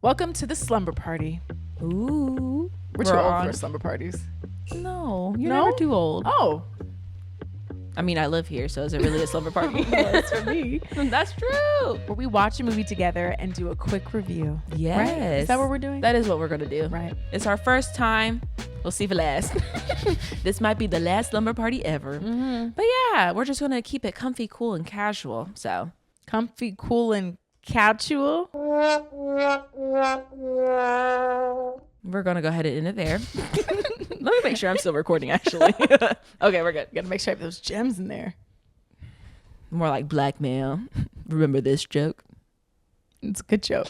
Welcome to the slumber party. Ooh. We're too old for slumber parties. No, you're No? never too old. Oh, I mean, I live here, so is it really a slumber party? that's for me. That's true. Where we watch a movie together and do a quick review. Yes. Right? Is that what we're doing? That is what we're going to do. Right. It's our first time. We'll see if it lasts. This might be the last slumber party ever. Mm-hmm. But yeah, we're just going to keep it comfy, cool, and casual. So Comfy, cool, and casual. we're going to go ahead and end it there. Let me make sure I'm still recording, actually. Okay, we're good. Gotta make sure I have those gems in there. More like blackmail. Remember this joke? It's a good joke.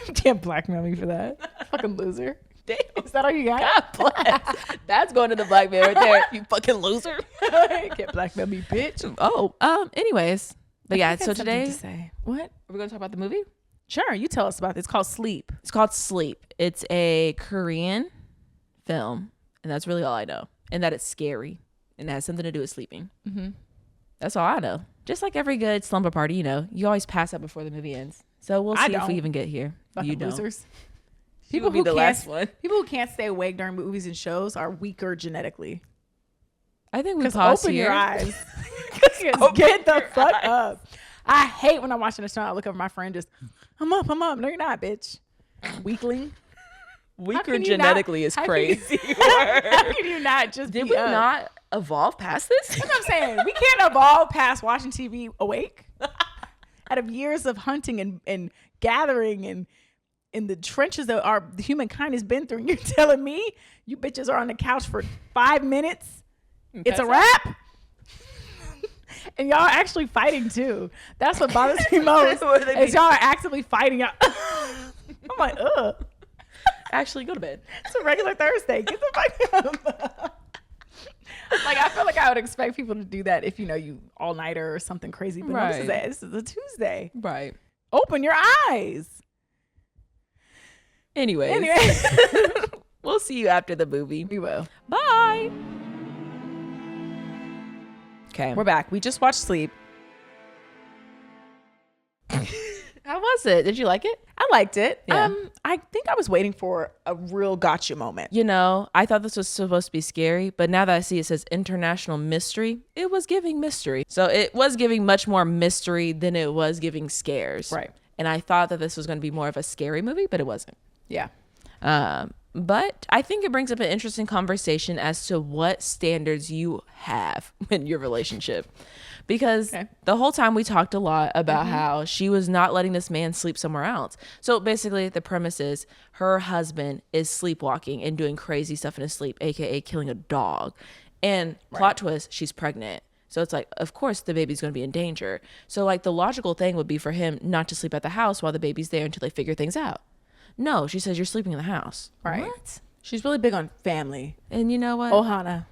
You can't blackmail me for that. Fucking loser. Damn. Is that all you got? God bless. That's going to the blackmail right there. You fucking loser. You can't blackmail me, bitch. Oh, anyways. But yeah, so today, To say. What? are we going to talk about the movie? Sure, you tell us about this. It's called Sleep. It's called Sleep. It's a Korean film, and that's really all I know. And that it's scary, and it has something to do with sleeping. Mm-hmm. That's all I know. Just like every good slumber party, you always pass out before the movie ends. So we'll see if we even get here. Fucking You don't. losers. People be the last one. People who can't stay awake during movies and shows are weaker genetically. I think we Because pause open here. your eyes. Open Get the your fuck eyes. up. I hate when I'm watching a show. I look over my friend, just I'm up. No, you're not, bitch. Weakling. Weaker can you genetically not- is how can you- crazy. How can you not just Did be we up? not evolve past this? That's what I'm saying. We can't evolve past watching TV awake. Out of years of hunting and gathering and in the trenches that the humankind has been through, and you're telling me you bitches are on the couch for 5 minutes? It's a wrap? And y'all are actually fighting too. That's what bothers me most. What do they Is y'all are actively fighting. I'm like, ugh. Actually, go to bed. It's a regular Thursday. Get the fuck up. Like, I feel like I would expect people to do that if you all-nighter or something crazy. But no, this is a Tuesday. Right. Open your eyes. Anyways. We'll see you after the movie. We will. Bye. Okay. We're back. We just watched Sleep. How was it? Did you like it? I liked it. Yeah. I think I was waiting for a real gotcha moment. I thought this was supposed to be scary, but now that I see it says international mystery, it was giving mystery. So it was giving much more mystery than it was giving scares. Right. And I thought that this was going to be more of a scary movie, but it wasn't. Yeah. But I think it brings up an interesting conversation as to what standards you have in your relationship. Because the whole time we talked a lot about how she was not letting this man sleep somewhere else. So basically the premise is her husband is sleepwalking and doing crazy stuff in his sleep, aka killing a dog. And plot twist, she's pregnant. So it's like, of course the baby's going to be in danger. So like the logical thing would be for him not to sleep at the house while the baby's there until they figure things out. No, she says you're sleeping in the house. Right. What? She's really big on family. And you know what? Ohana.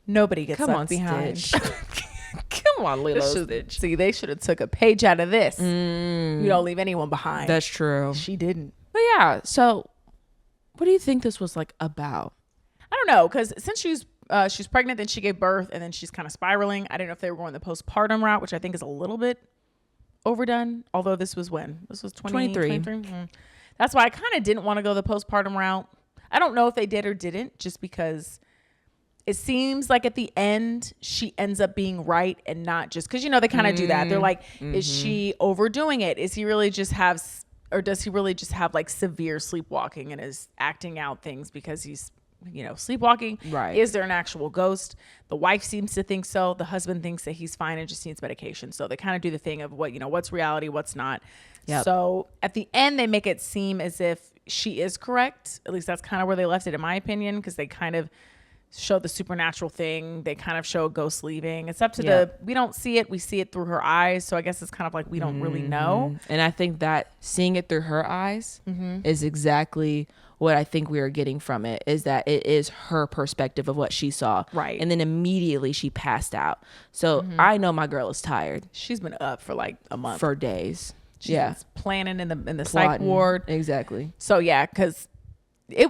Nobody gets Come left on, behind. Stitch. Come on, Lilo Stitch. See, they should have took a page out of this. You don't leave anyone behind. That's true. She didn't. But yeah, so what do you think this was like about? I don't know, because since she's pregnant, then she gave birth, and then she's kind of spiraling. I didn't know if they were going the postpartum route, which I think is a little bit overdone. Although this was when? This was 23. That's why I kind of didn't want to go the postpartum route. I don't know if they did or didn't, just because it seems like at the end she ends up being right and not just because they kind of do that. They're like, is she overdoing it? Is he really just does he really just have like severe sleepwalking and is acting out things because he's sleepwalking? Right. Is there an actual ghost? The wife seems to think so. The husband thinks that he's fine and just needs medication. So they kind of do the thing of what's reality, what's not. Yep. So at the end, they make it seem as if she is correct. At least that's kind of where they left it, in my opinion, because they kind of show the supernatural thing. They kind of show a ghost leaving. It's up to we don't see it. We see it through her eyes. So I guess it's kind of like we don't really know. And I think that seeing it through her eyes is exactly what I think we are getting from it, is that it is her perspective of what she saw. Right. And then immediately she passed out. So I know my girl is tired. She's been up for like a month. For days. She's planning in the psych Plotting. ward. Exactly. So yeah, because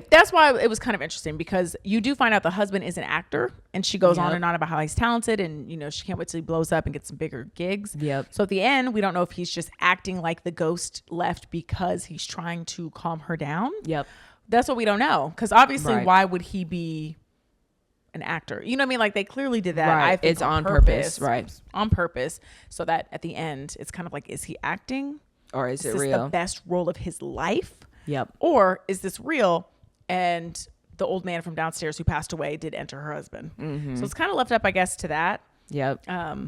That's why it was kind of interesting, because you do find out the husband is an actor, and she goes on and on about how he's talented, and she can't wait till he blows up and gets some bigger gigs. So at the end, we don't know if he's just acting like the ghost left because he's trying to calm her down. That's what we don't know, because obviously why would he be an actor? You know what I mean? Like, they clearly did that. I think it's on purpose. On purpose, so that at the end it's kind of like, is he acting, or is it this real? The best role of his life? Or is this real? And the old man from downstairs who passed away did enter her husband. So it's kind of left up, I guess, to that.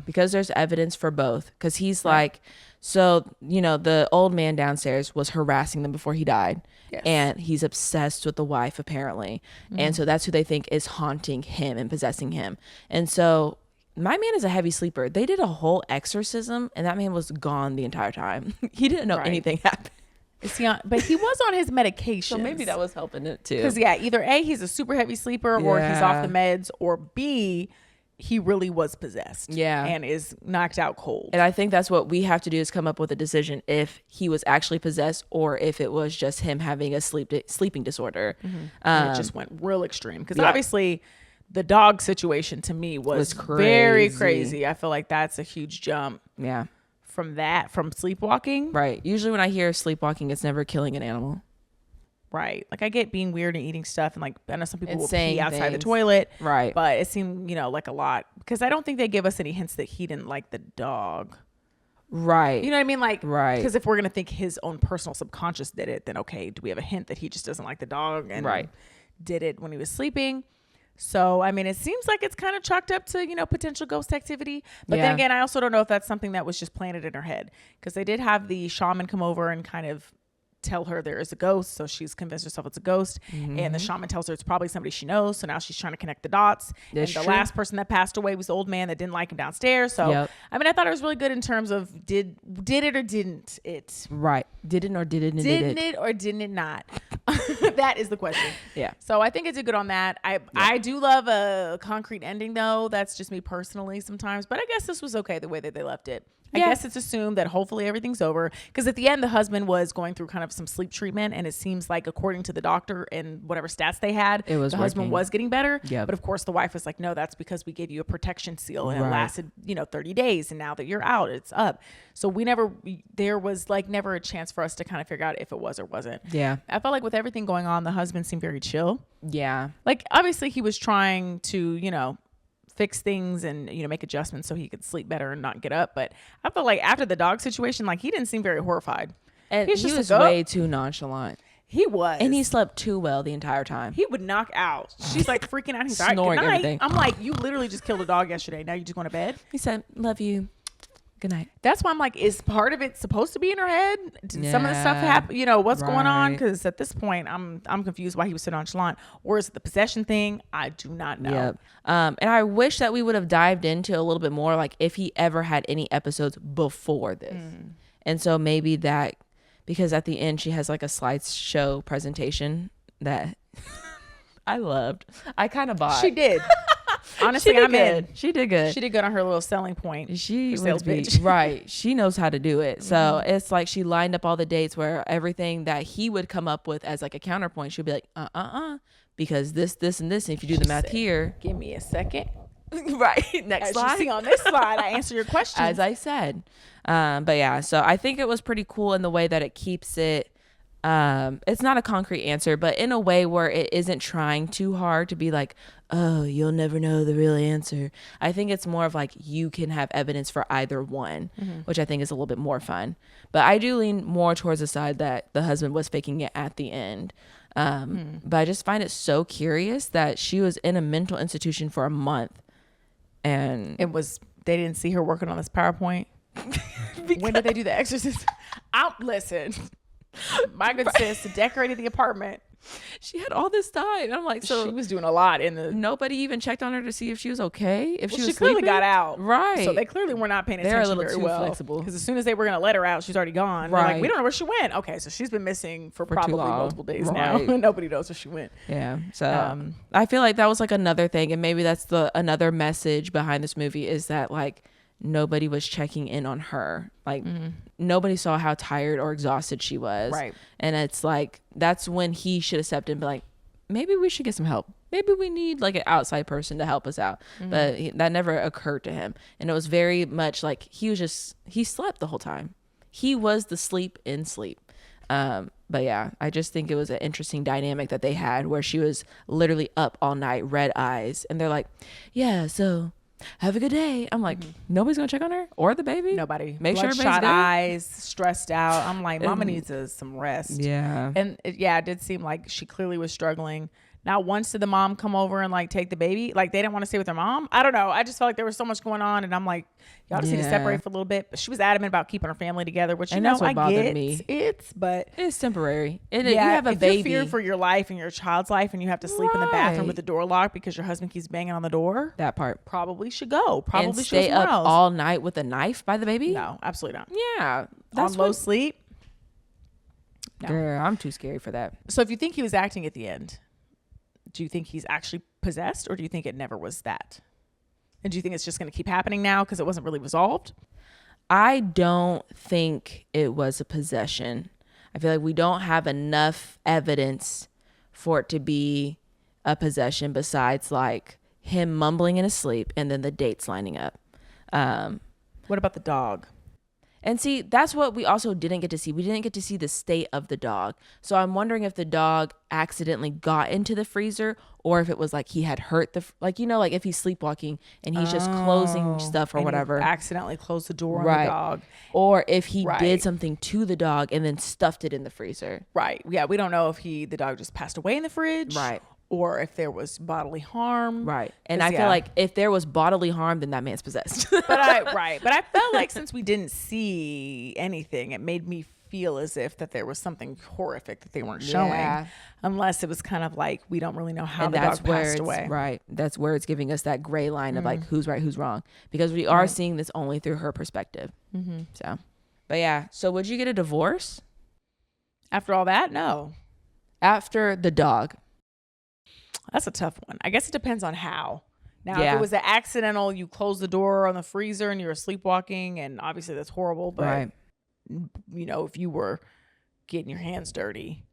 Because there's evidence for both. Because he's like, so, the old man downstairs was harassing them before he died. And he's obsessed with the wife, apparently. And so that's who they think is haunting him and possessing him. And so my man is a heavy sleeper. They did a whole exorcism, and that man was gone the entire time. He didn't know anything happened. Is he on? But he was on his medication, so maybe that was helping it too. Because either A, he's a super heavy sleeper, or he's off the meds, or B, he really was possessed. And is knocked out cold. And I think that's what we have to do, is come up with a decision if he was actually possessed or if it was just him having a sleeping disorder. And it just went real extreme, because obviously the dog situation to me was very crazy. I feel like that's a huge jump. From sleepwalking. Usually when I hear sleepwalking, it's never killing an animal. Like, I get being weird and eating stuff, and like, I know some people will pee outside the toilet. But it seemed, like a lot, because I don't think they give us any hints that he didn't like the dog. You know what I mean? Like, because if we're going to think his own personal subconscious did it, then okay, do we have a hint that he just doesn't like the dog and did it when he was sleeping? So, I mean, it seems like it's kind of chalked up to, potential ghost activity. But then again, I also don't know if that's something that was just planted in her head, because they did have the shaman come over and kind of tell her there is a ghost. So she's convinced herself it's a ghost. And the shaman tells her it's probably somebody she knows. So now she's trying to connect the dots. That's and the last person that passed away was the old man that didn't like him downstairs. So, I mean, I thought it was really good in terms of did it or didn't it? Didn't or didn't it? Didn't it or didn't it not? That is the question. So I think it did good on that. I do love a concrete ending, though. That's just me personally sometimes. But I guess this was okay the way that they left it. I guess it's assumed that hopefully everything's over, because at the end the husband was going through kind of some sleep treatment, and it seems like, according to the doctor and whatever stats they had, the husband was getting better. But of course the wife was like, no, that's because we gave you a protection seal, and it lasted 30 days, and now that you're out, it's up. So there was like never a chance for us to kind of figure out if it was or wasn't. I felt like with everything going on, the husband seemed very chill. Like, obviously he was trying to fix things and make adjustments so he could sleep better and not get up, but I felt like after the dog situation, like, he didn't seem very horrified, and he was way too nonchalant. He was, and he slept too well the entire time. He would knock out. She's like freaking out. He's snoring like, everything. I'm like, you literally just killed a dog yesterday, now you just going to bed? He said, love you, good night. That's why I'm like, is part of it supposed to be in her head? Did some of the stuff happen? What's going on? Because at this point, I'm confused why he was so nonchalant. Or is it the possession thing? I do not know. And I wish that we would have dived into a little bit more, like if he ever had any episodes before this. And so maybe that, because at the end she has like a slideshow presentation that I loved. I kind of bought. She did. Honestly, I'm in. She did good. She did good on her little selling point. She would be right. She knows how to do it. So it's like she lined up all the dates where everything that he would come up with as like a counterpoint, she'd be like, because this, and this. And if you do the math here, give me a second. Next slide. You see on this slide, I answer your question. As I said. But yeah, so I think it was pretty cool in the way that it keeps it. It's not a concrete answer, but in a way where it isn't trying too hard to be like, oh, you'll never know the real answer. I think it's more of like, you can have evidence for either one, which I think is a little bit more fun. But I do lean more towards the side that the husband was faking it at the end. But I just find it so curious that she was in a mental institution for a month, and they didn't see her working on this PowerPoint. When did they do the exorcism? Listen, my good sis decorated the apartment. She had all this time. I'm like, so she was doing a lot nobody even checked on her to see if she was okay, if she was clearly sleeping? Got out, right? So they clearly were not paying attention. They're a little very too well, flexible, because as soon as they were going to let her out, she's already gone. Right? Like, we don't know where she went. Okay, so she's been missing for probably multiple days now. Nobody knows where she went. So I feel like that was like another thing, and maybe that's another message behind this movie, is that like, nobody was checking in on her. Like nobody saw how tired or exhausted she was. Right. And it's like, that's when he should have stepped in and be like, maybe we should get some help. Maybe we need like an outside person to help us out. But that never occurred to him. And it was very much like he slept the whole time. He was the sleep in sleep. But yeah, I just think it was an interesting dynamic that they had where she was literally up all night, red eyes. And they're like, yeah, so have a good day. I'm like, nobody's going to check on her or the baby? Nobody. Make sure everybody's Bloodshot good. eyes, stressed out. I'm like, mama needs some rest. Yeah. And it did seem like she clearly was struggling. Not once did the mom come over and like take the baby. Like they didn't want to stay with their mom. I don't know. I just felt like there was so much going on, and I'm like, y'all just need to separate for a little bit. But she was adamant about keeping her family together, which And that's what I bothered get. me. But It's temporary. You have a if baby. you're feared for your life and your child's life, and you have to sleep in the bathroom with the door locked because your husband keeps banging on the door, That part. probably should go. Probably And should stay go somewhere up else. all night with a knife by the baby? No, absolutely not. Yeah. On low sleep. No. Girl, I'm too scary for that. So if you think he was acting at the end, do you think he's actually possessed, or do you think it never was that? And do you think it's just going to keep happening now because it wasn't really resolved? I don't think it was a possession. I feel like we don't have enough evidence for it to be a possession besides like him mumbling in his sleep and then the dates lining up. What about the dog? And see, that's what we also didn't get to see. We didn't get to see the state of the dog. So I'm wondering if the dog accidentally got into the freezer, or if it was like he had hurt like if he's sleepwalking and he's just closing stuff or And he whatever. accidentally closed the door on Right. the dog. Or if he Right. did something to the dog and then stuffed it in the freezer. Right. Yeah, we don't know if the dog just passed away in the fridge. Right. Or if there was bodily harm. Right. And 'Cause, I feel like if there was bodily harm, then that man's possessed. But I felt like since we didn't see anything, it made me feel as if that there was something horrific that they weren't showing. Yeah. Unless it was kind of like, we don't really know how And the that's dog where passed it's away. right. That's where it's giving us that gray line of like who's right, who's wrong, because we are seeing this only through her perspective. So, but yeah. So would you get a divorce After all that, no. after the dog? That's a tough one. I guess it depends on how. Now, if Yeah. it was an accidental, you close the door on the freezer and you're sleepwalking, and obviously that's horrible. But Right. If you were getting your hands dirty,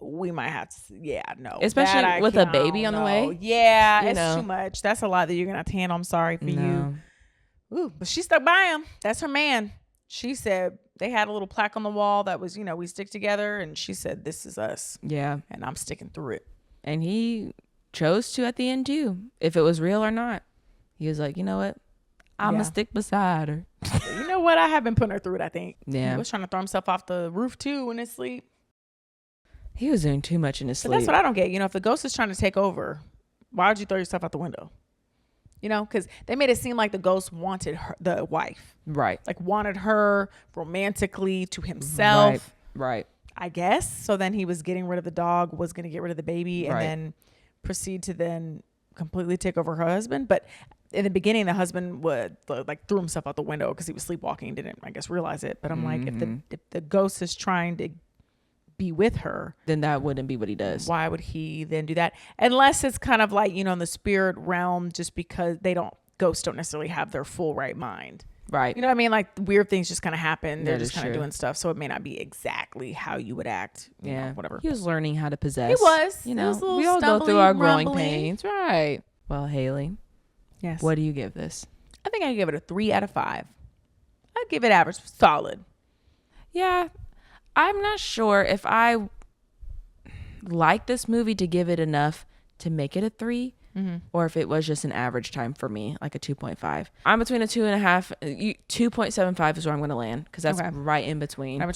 we might have to. Yeah, no. Especially That I with a can't- baby on the way. Yeah, You it's know. too much. That's a lot that you're gonna have to handle. I'm sorry for No. you. Ooh, but she stuck by him. That's her man. She said they had a little plaque on the wall that was, we stick together, and she said, "This is us," Yeah. and I'm sticking through it. And he chose to at the end too, if it was real or not. He was like, you know what? I'm Yeah. gonna stick beside her. You know what? I have been putting her through it, I think. Yeah. He was trying to throw himself off the roof too in his sleep. He was doing too much in his But sleep. that's what I don't get. If the ghost is trying to take over, why would you throw yourself out the window? Because they made it seem like the ghost wanted her, the wife, Right. like wanted her romantically to himself. Right. I guess. So then he was getting rid of the dog, was going to get rid of the baby, and Right. then proceed to then completely take over her husband. But in the beginning, the husband would threw himself out the window because he was sleepwalking, didn't, I guess, realize it. But I'm like, if the ghost is trying to be with her, Then that wouldn't be what he does. why would he then do that? Unless it's kind of like, in the spirit realm, just because ghosts don't necessarily have their full right mind. Right. You know what I mean? Like weird things just kind of happen. They're That just is kind of true. doing stuff. So it may not be exactly how you would act. Yeah. Whatever. He was learning how to possess. He was. You It know, was a little we all go through our growing stumbling, pains. Right. Well, Hayley, Yes. what do you give this? I think I give it a 3 out of 5. I'd give it average, solid. Yeah. I'm not sure if I like this movie to give it enough to make it a 3. Or if it was just an average time for me, like a 2.5. I'm between a 2.5. 2.75 is where I'm going to land because that's Okay. right in between. I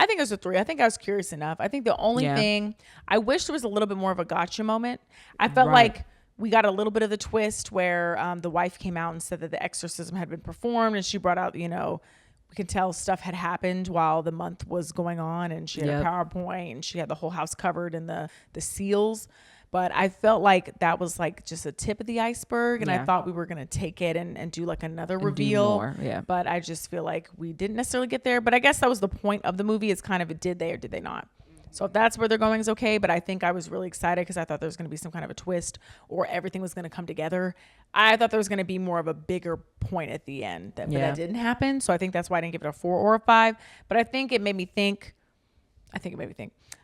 think it was a 3. I think I was curious enough. I think the only thing, I wish there was a little bit more of a gotcha moment. I felt Right. like we got a little bit of the twist where the wife came out and said that the exorcism had been performed, and she brought out, we could tell stuff had happened while the month was going on, and she had Yep. a PowerPoint, and she had the whole house covered in the seals. But I felt like that was like just a tip of the iceberg, and I Yeah. thought we were going to take it and do like another And do reveal. more, yeah. But I just feel like we didn't necessarily get there. But I guess that was the point of the movie, is kind of, did they or did they not? So if that's where they're going is okay. But I think I was really excited because I thought there was going to be some kind of a twist or everything was going to come together. I thought there was going to be more of a bigger point at the end. But that didn't happen. So I think that's why I didn't give it a 4 or a 5. But I think it made me think.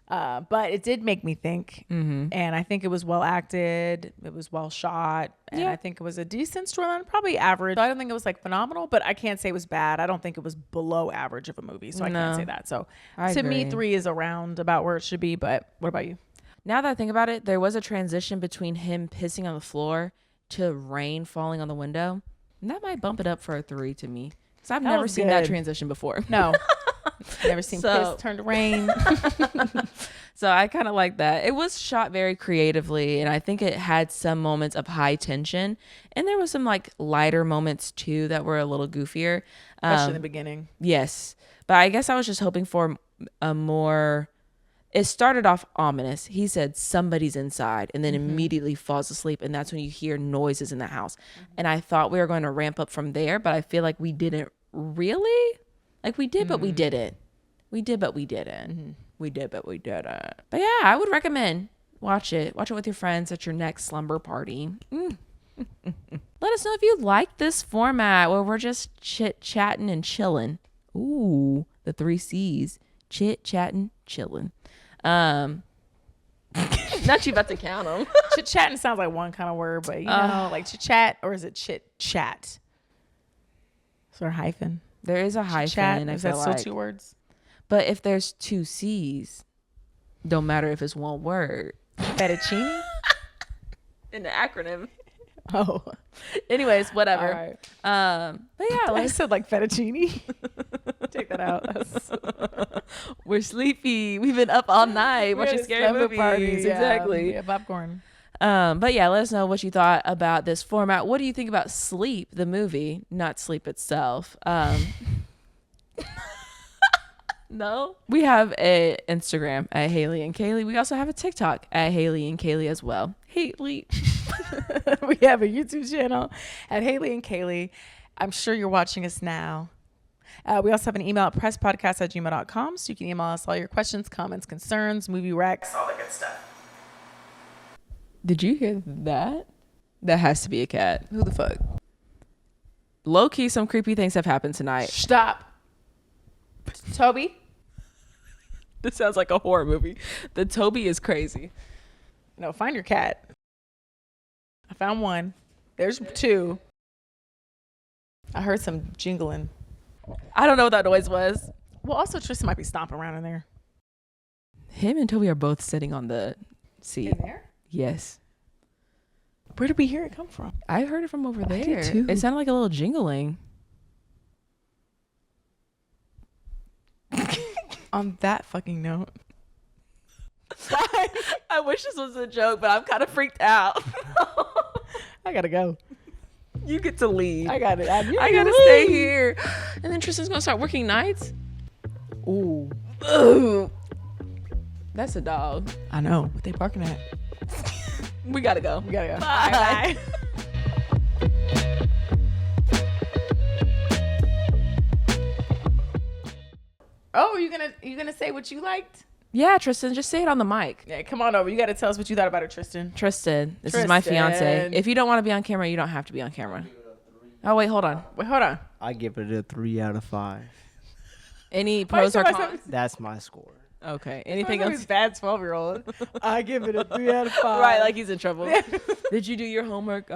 But it did make me think. And I think it was well acted. It was well shot. And I think it was a decent storyline, probably average. I don't think it was like phenomenal, but I can't say it was bad. I don't think it was below average of a movie. So I can't say that. So to me, 3 is around about where it should be. But what about you? Now that I think about it, there was a transition between him pissing on the floor to rain falling on the window. And that might bump it up for a 3 to me. Because I've never seen that transition before. No. Never seen piss turn to rain. So I kind of like that. It was shot very creatively, and I think it had some moments of high tension, and there was some like lighter moments too that were a little goofier, especially in the beginning. Yes, but I guess I was just hoping for a more. It started off ominous. He said somebody's inside, and then immediately falls asleep, and that's when you hear noises in the house. And I thought we were going to ramp up from there, but I feel like we didn't really. Like we did, but we didn't. We did, but we didn't. We did, but we didn't. But yeah, I would recommend watch it. Watch it with your friends at your next slumber party. Let us know if you like this format where we're just chit-chatting and chilling. Ooh, the 3 C's. Chit-chatting, chilling. Not you about to count them. Chit-chatting sounds like one kind of word, but you know, like chit-chat, or is it chit-chat? Is there a hyphen? There is a hyphen. Is that still 2 words? But if there's 2 C's, don't matter if it's one word. Fettuccine? In the acronym. Oh. Anyways, whatever. All right. But yeah. I said like fettuccine. Take that out. We're sleepy. We've been up all night watching scary movies. Parties. Exactly. Yeah, popcorn. But yeah, let us know what you thought about this format. What do you think about Sleep, the movie, not Sleep itself? No. We have a Instagram at Hayley and Kayli. We also have a TikTok at Hayley and Kayli as well. Hayley. We have a YouTube channel at Hayley and Kayli. I'm sure you're watching us now. We also have an email at presspodcast@gmail.com, so you can email us all your questions, comments, concerns, movie recs, all that good stuff. Did you hear that? That has to be a cat. Who the fuck? Low key, some creepy things have happened tonight. Stop. Toby? This sounds like a horror movie. The Toby is crazy. No, find your cat. I found one. There's 2. I heard some jingling. I don't know what that noise was. Well, also Tristan might be stomping around in there. Him and Toby are both sitting on the seat. In there? Yes. Where did we hear it come from? I heard it from over there. I did too. It sounded like a little jingling. On that fucking note. I wish this was a joke, but I'm kind of freaked out. I gotta go. You get to leave. I got it. I gotta stay here. And then Tristan's gonna start working nights. Ooh. Ooh. That's a dog. I know. What they barking at? We gotta go. Bye. Bye. Oh, you gonna say what you liked? Yeah, Tristan, just say it on the mic. Yeah, come on over. You gotta tell us what you thought about it, Tristan. Tristan, this is my fiance. If you don't want to be on camera, you don't have to be on camera. Oh, wait, hold on. I give it a 3 out of 5. Any pros or cons? That's my score. Okay. Anything else? Bad 12-year-old. I give it a 3 out of 5. Right, like he's in trouble. Did you do your homework?